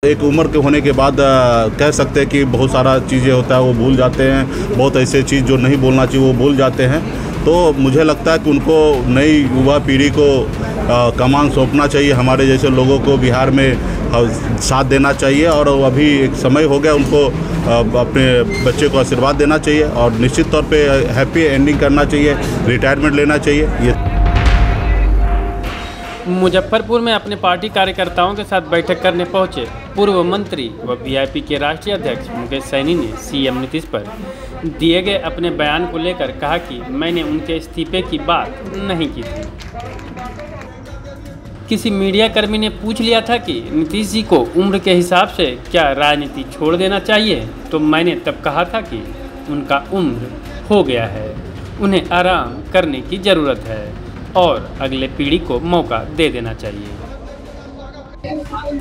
एक उम्र के होने के बाद कह सकते हैं कि बहुत सारा चीज़ें होता है वो भूल जाते हैं, बहुत ऐसे चीज़ जो नहीं बोलना चाहिए वो भूल जाते हैं। तो मुझे लगता है कि उनको नई युवा पीढ़ी को कमान सौंपना चाहिए, हमारे जैसे लोगों को बिहार में साथ देना चाहिए। और अभी एक समय हो गया, उनको अपने बच्चे को आशीर्वाद देना चाहिए और निश्चित तौर पे हैप्पी एंडिंग करना चाहिए, रिटायरमेंट लेना चाहिए। ये मुजफ्फरपुर में अपने पार्टी कार्यकर्ताओं के साथ बैठक करने पहुंचे पूर्व मंत्री व वीआईपी के राष्ट्रीय अध्यक्ष मुकेश सहनी ने सीएम नीतीश पर दिए गए अपने बयान को लेकर कहा कि मैंने उनके इस्तीफे की बात नहीं की थी। किसी मीडिया कर्मी ने पूछ लिया था कि नीतीश जी को उम्र के हिसाब से क्या राजनीति छोड़ देना चाहिए, तो मैंने तब कहा था कि उनका उम्र हो गया है, उन्हें आराम करने की ज़रूरत है और अगले पीढ़ी को मौका दे देना चाहिए।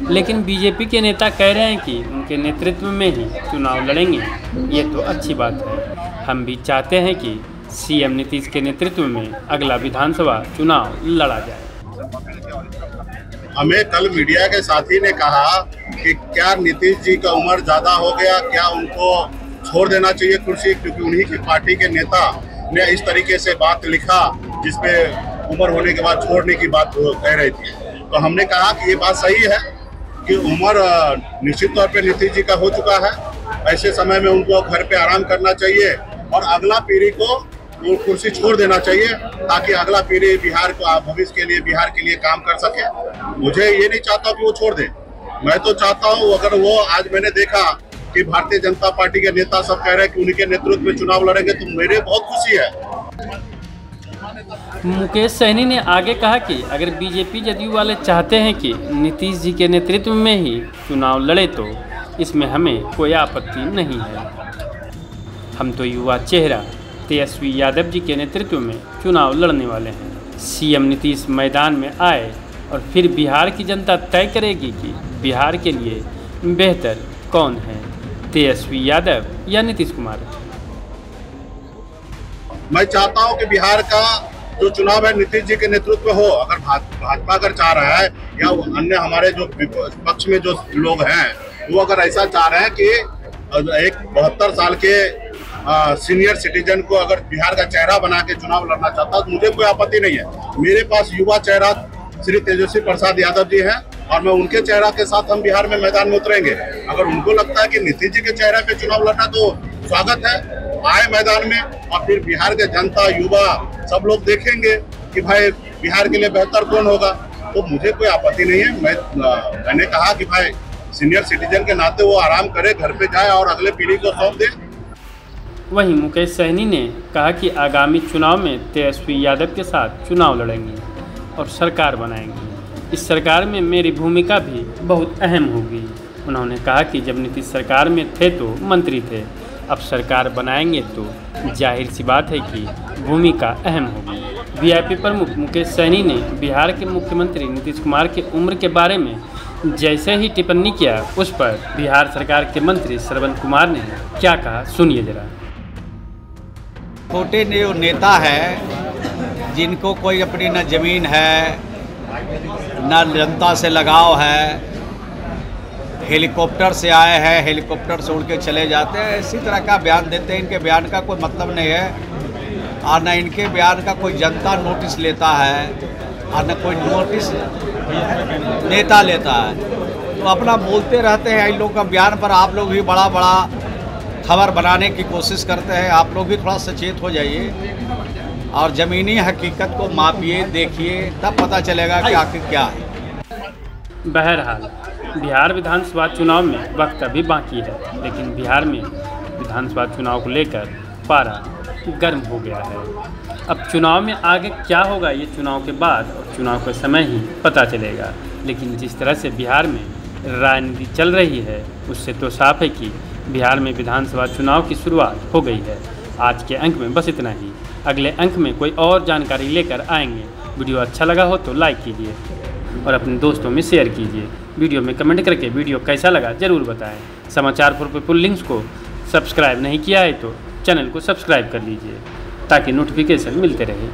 लेकिन बीजेपी के नेता कह रहे हैं कि उनके नेतृत्व में ही चुनाव लड़ेंगे। ये तो अच्छी बात है, हम भी चाहते हैं कि सीएम नीतीश के नेतृत्व में अगला विधानसभा चुनाव लड़ा जाए। हमें कल मीडिया के साथी ने कहा कि क्या नीतीश जी का उम्र ज़्यादा हो गया, क्या उनको छोड़ देना चाहिए कुर्सी, क्योंकि उन्हीं की पार्टी के नेता ने इस तरीके से बात लिखा जिसमें उम्र होने के बाद छोड़ने की बात कह रही थी। तो हमने कहा कि ये बात सही है कि उम्र निश्चित तौर पे नीतीश जी का हो चुका है, ऐसे समय में उनको घर पे आराम करना चाहिए और अगला पीढ़ी को वो कुर्सी छोड़ देना चाहिए ताकि अगला पीढ़ी बिहार को भविष्य के लिए बिहार के लिए काम कर सके। मुझे ये नहीं चाहता कि वो छोड़ दे, मैं तो चाहता हूँ अगर वो, आज मैंने देखा कि भारतीय जनता पार्टी के नेता सब कह रहे हैं कि उनके नेतृत्व में चुनाव लड़ेंगे, तो मेरे बहुत खुशी है। मुकेश सहनी ने आगे कहा कि अगर बीजेपी जदयू वाले चाहते हैं कि नीतीश जी के नेतृत्व में ही चुनाव लड़े तो इसमें हमें कोई आपत्ति नहीं है। हम तो युवा चेहरा तेजस्वी यादव जी के नेतृत्व में चुनाव लड़ने वाले हैं। सीएम नीतीश मैदान में आए और फिर बिहार की जनता तय करेगी कि बिहार के लिए बेहतर कौन है, तेजस्वी यादव या नीतीश कुमार। मैं चाहता हूं कि बिहार का जो चुनाव है नीतीश जी के नेतृत्व में हो। अगर भाजपा अगर चाह रहा है या अन्य हमारे जो पक्ष में जो लोग हैं वो अगर ऐसा चाह रहे हैं कि एक 72 साल के सीनियर सिटीजन को अगर बिहार का चेहरा बना के चुनाव लड़ना चाहता है तो मुझे कोई आपत्ति नहीं है। मेरे पास युवा चेहरा श्री तेजस्वी प्रसाद यादव जी हैं और मैं उनके चेहरा के साथ हम बिहार में मैदान में उतरेंगे। अगर उनको लगता है कि नीतीश जी के चेहरे पे चुनाव लड़ना तो स्वागत है, आए मैदान में और फिर बिहार के जनता युवा सब लोग देखेंगे कि भाई बिहार के लिए बेहतर कौन होगा। तो मुझे कोई आपत्ति नहीं है। मैंने कहा कि भाई सीनियर सिटीजन के नाते वो आराम करे, घर पे जाए और अगले पीढ़ी को सौंप दे। वहीं मुकेश सहनी ने कहा कि आगामी चुनाव में तेजस्वी यादव के साथ चुनाव लड़ेंगे और सरकार बनाएंगे। इस सरकार में मेरी भूमिका भी बहुत अहम होगी। उन्होंने कहा कि जब नीतीश सरकार में थे तो मंत्री थे, अब सरकार बनाएंगे तो जाहिर सी बात है कि भूमिका अहम होगी। वीआईपी प्रमुख मुकेश सहनी ने बिहार के मुख्यमंत्री नीतीश कुमार की उम्र के बारे में जैसे ही टिप्पणी किया, उस पर बिहार सरकार के मंत्री श्रवण कुमार ने क्या कहा, सुनिए जरा। छोटे नेता है जिनको कोई अपनी न जमीन है न जनता से लगाव है, हेलीकॉप्टर से आए हैं, हेलीकॉप्टर से उड़ के चले जाते हैं, इसी तरह का बयान देते हैं। इनके बयान का कोई मतलब नहीं है और न इनके बयान का कोई जनता नोटिस लेता है और न कोई नोटिस नेता लेता है। तो अपना बोलते रहते हैं इन लोगों का बयान पर आप लोग भी बड़ा बड़ा खबर बनाने की कोशिश करते हैं। आप लोग भी थोड़ा सचेत हो जाइए और ज़मीनी हकीकत को मापिए, देखिए, तब पता चलेगा कि आखिर क्या है। बहरहाल बिहार विधानसभा चुनाव में वक्त अभी बाकी है, लेकिन बिहार में विधानसभा चुनाव को लेकर पारा गर्म हो गया है। अब चुनाव में आगे क्या होगा ये चुनाव के बाद और चुनाव के समय ही पता चलेगा। लेकिन जिस तरह से बिहार में राजनीति चल रही है उससे तो साफ है कि बिहार में विधानसभा चुनाव की शुरुआत हो गई है। आज के अंक में बस इतना ही। अगले अंक में कोई और जानकारी लेकर आएंगे। वीडियो अच्छा लगा हो तो लाइक कीजिए और अपने दोस्तों में शेयर कीजिए। वीडियो में कमेंट करके वीडियो कैसा लगा ज़रूर बताएं। समाचार फॉर पीपल लिंक्स को सब्सक्राइब नहीं किया है तो चैनल को सब्सक्राइब कर लीजिए ताकि नोटिफिकेशन मिलते रहे।